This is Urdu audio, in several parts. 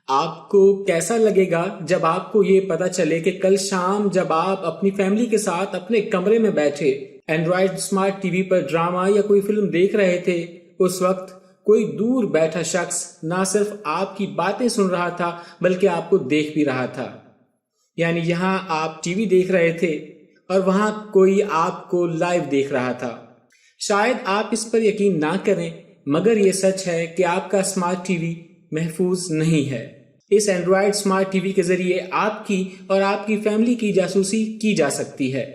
آپ کو کیسا لگے گا جب آپ کو یہ پتا چلے کہ کل شام جب آپ اپنی فیملی کے ساتھ اپنے کمرے میں بیٹھے اینڈرائڈ اسمارٹ ٹی وی پر ڈرامہ یا کوئی فلم دیکھ رہے تھے، اس وقت کوئی دور بیٹھا شخص نہ صرف آپ کی باتیں سن رہا تھا بلکہ آپ کو دیکھ بھی رہا تھا؟ یعنی یہاں آپ ٹی وی دیکھ رہے تھے اور وہاں کوئی آپ کو لائیو دیکھ رہا تھا۔ شاید آپ اس پر یقین نہ کریں، مگر یہ سچ ہے کہ آپ کا اسمارٹ ٹی وی محفوظ نہیں ہے۔ اس اینڈرائڈ اسمارٹ ٹی وی کے ذریعے آپ کی اور آپ کی فیملی کی جاسوسی کی جا سکتی ہے۔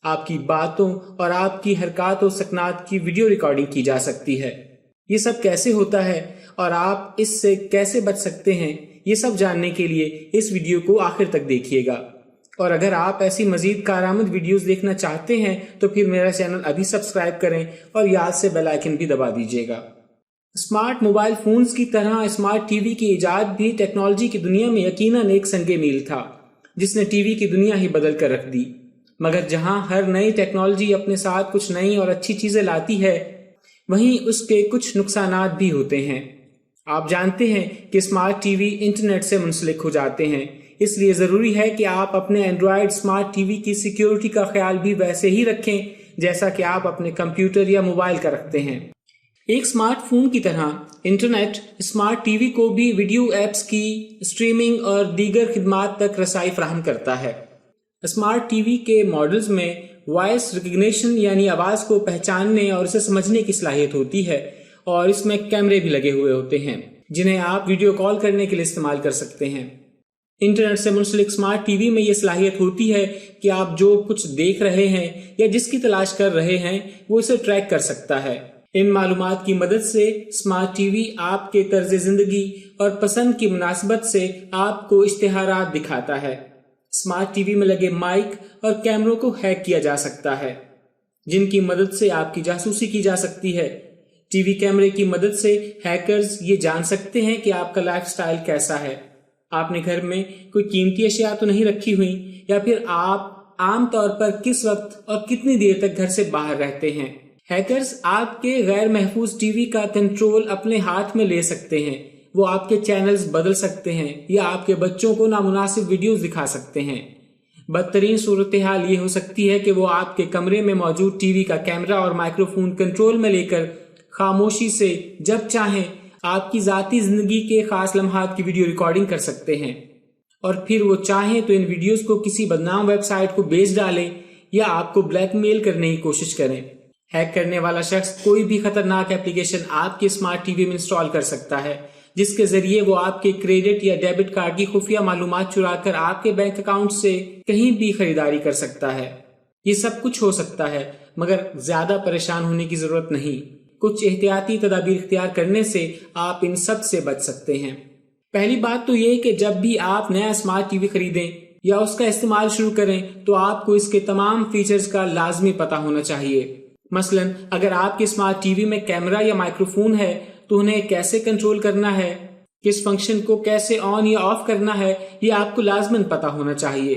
آپ کی باتوں اور آپ کی حرکات و سکنات کی ویڈیو ریکارڈنگ کی جا سکتی ہے۔ یہ سب کیسے ہوتا ہے اور آپ اس سے کیسے بچ سکتے ہیں، یہ سب جاننے کے لیے اس ویڈیو کو آخر تک دیکھیے گا۔ اور اگر آپ ایسی مزید کارآمد ویڈیوز دیکھنا چاہتے ہیں تو پھر میرا چینل ابھی سبسکرائب کریں اور یاد سے بیل آئیکن بھی دبا دیجیے گا۔ اسمارٹ موبائل فونز کی طرح اسمارٹ ٹی وی کی ایجاد بھی ٹیکنالوجی کی دنیا میں یقیناً ایک سنگ میل تھا جس نے ٹی وی کی دنیا ہی بدل کر رکھ دی۔ مگر جہاں ہر نئی ٹیکنالوجی اپنے ساتھ کچھ نئی اور اچھی چیزیں لاتی ہے، وہیں اس کے کچھ نقصانات بھی ہوتے ہیں۔ آپ جانتے ہیں کہ اسمارٹ ٹی وی انٹرنیٹ سے منسلک ہو جاتے ہیں، اس لیے ضروری ہے کہ آپ اپنے اینڈرائڈ اسمارٹ ٹی وی کی سیکیورٹی کا خیال بھی ویسے ہی رکھیں جیسا کہ آپ اپنے کمپیوٹر یا موبائل کا رکھتے ہیں۔ ایک اسمارٹ فون کی طرح انٹرنیٹ اسمارٹ ٹی وی کو بھی ویڈیو ایپس کی اسٹریمنگ اور دیگر خدمات تک رسائی فراہم کرتا ہے۔ اسمارٹ ٹی وی کے ماڈلز میں وائس ریکگنیشن یعنی آواز کو پہچاننے اور اسے سمجھنے کی صلاحیت ہوتی ہے، اور اس میں کیمرے بھی لگے ہوئے ہوتے ہیں جنہیں آپ ویڈیو کال کرنے کے لیے استعمال کر سکتے ہیں۔ انٹرنیٹ سے منسلک اسمارٹ ٹی وی میں یہ صلاحیت ہوتی ہے کہ آپ جو کچھ دیکھ رہے ہیں یا جس کی تلاش کر رہے ہیں وہ اسے ٹریک کر سکتا ہے۔ ان معلومات کی مدد سے اسمارٹ ٹی وی آپ کے طرز زندگی اور پسند کی مناسبت سے آپ کو اشتہارات دکھاتا ہے۔ اسمارٹ ٹی وی میں لگے مائک اور کیمروں کو ہیک کیا جا سکتا ہے جن کی مدد سے آپ کی جاسوسی کی جا سکتی ہے۔ ٹی وی کیمرے کی مدد سے ہیکرز یہ جان سکتے ہیں کہ آپ کا لائف سٹائل کیسا ہے۔ آپ نے گھر میں کوئی قیمتی اشیاء تو نہیں رکھی ہوئی، یا پھر آپ عام طور پر کس وقت اور کتنی دیر تک گھر سے باہر رہتے ہیں۔ ہیکرز آپ کے غیر محفوظ ٹی وی کا کنٹرول اپنے ہاتھ میں لے سکتے ہیں، وہ آپ کے چینلز بدل سکتے ہیں یا آپ کے بچوں کو نامناسب ویڈیوز دکھا سکتے ہیں۔ بدترین صورتحال یہ ہو سکتی ہے کہ وہ آپ کے کمرے میں موجود ٹی وی کا کیمرہ اور مائکرو فون کنٹرول میں لے کر خاموشی سے جب چاہیں آپ کی ذاتی زندگی کے خاص لمحات کی ویڈیو ریکارڈنگ کر سکتے ہیں، اور پھر وہ چاہیں تو ان ویڈیوز کو کسی بدنام ویب سائٹ کو بیچ ڈالیں یا آپ کو بلیک میل کرنے کی کوشش کریں۔ ہیک کرنے والا شخص کوئی بھی خطرناک ایپلیکیشن آپ کے اسمارٹ ٹی وی میں انسٹال کر سکتا ہے جس کے ذریعے وہ آپ کے کریڈٹ یا ڈیبٹ کارڈ کی خفیہ معلومات چرا کر آپ کے بینک اکاؤنٹ سے کہیں بھی خریداری کر سکتا ہے۔ یہ سب کچھ ہو سکتا ہے، مگر زیادہ پریشان ہونے کی ضرورت نہیں۔ کچھ احتیاطی تدابیر اختیار کرنے سے آپ ان سب سے بچ سکتے ہیں۔ پہلی بات تو یہ کہ جب بھی آپ نیا اسمارٹ ٹی وی خریدیں یا اس کا استعمال شروع کریں تو آپ کو اس کے تمام فیچرز کا لازمی پتہ ہونا چاہیے۔ مثلا اگر آپ کے اسمارٹ ٹی وی میں کیمرہ یا مائکرو فون ہے تو انہیں کیسے کنٹرول کرنا ہے، کس فنکشن کو کیسے آن یا آف کرنا ہے، یہ آپ کو لازماً پتہ ہونا چاہیے۔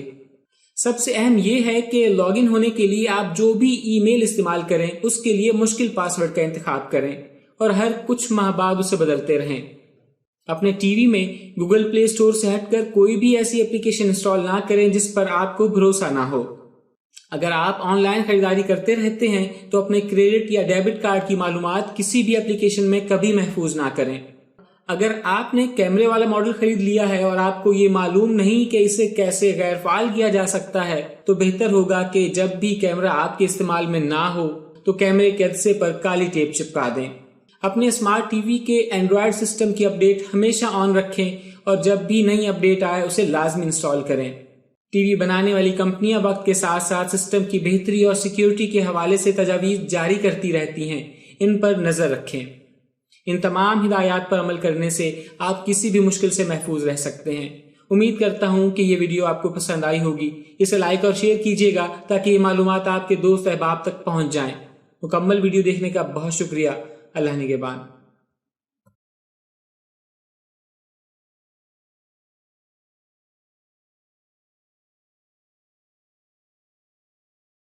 سب سے اہم یہ ہے کہ لاگ ان ہونے کے لیے آپ جو بھی ای میل استعمال کریں اس کے لیے مشکل پاس ورڈ کا انتخاب کریں اور ہر کچھ ماہ بعد اسے بدلتے رہیں۔ اپنے ٹی وی میں گوگل پلے اسٹور سے ہٹ کر کوئی بھی ایسی اپلیکیشن انسٹال نہ کریں جس پر آپ کو بھروسہ نہ ہو۔ اگر آپ آن لائن خریداری کرتے رہتے ہیں تو اپنے کریڈٹ یا ڈیبٹ کارڈ کی معلومات کسی بھی اپلیکیشن میں کبھی محفوظ نہ کریں۔ اگر آپ نے کیمرے والا ماڈل خرید لیا ہے اور آپ کو یہ معلوم نہیں کہ اسے کیسے غیر فعال کیا جا سکتا ہے تو بہتر ہوگا کہ جب بھی کیمرہ آپ کے استعمال میں نہ ہو تو کیمرے کے عدسے پر کالی ٹیپ چپکا دیں۔ اپنے اسمارٹ ٹی وی کے اینڈرائڈ سسٹم کی اپڈیٹ ہمیشہ آن رکھیں اور جب بھی نئی اپڈیٹ آئے اسے لازمی انسٹال کریں۔ ٹی وی بنانے والی کمپنیاں وقت کے ساتھ ساتھ سسٹم کی بہتری اور سیکیورٹی کے حوالے سے تجاویز جاری کرتی رہتی ہیں، ان پر نظر رکھیں۔ ان تمام ہدایات پر عمل کرنے سے آپ کسی بھی مشکل سے محفوظ رہ سکتے ہیں۔ امید کرتا ہوں کہ یہ ویڈیو آپ کو پسند آئی ہوگی۔ اسے لائک اور شیئر کیجیے گا تاکہ یہ معلومات آپ کے دوست احباب تک پہنچ جائیں۔ مکمل ویڈیو دیکھنے کا بہت شکریہ۔ اللہ نگہبان۔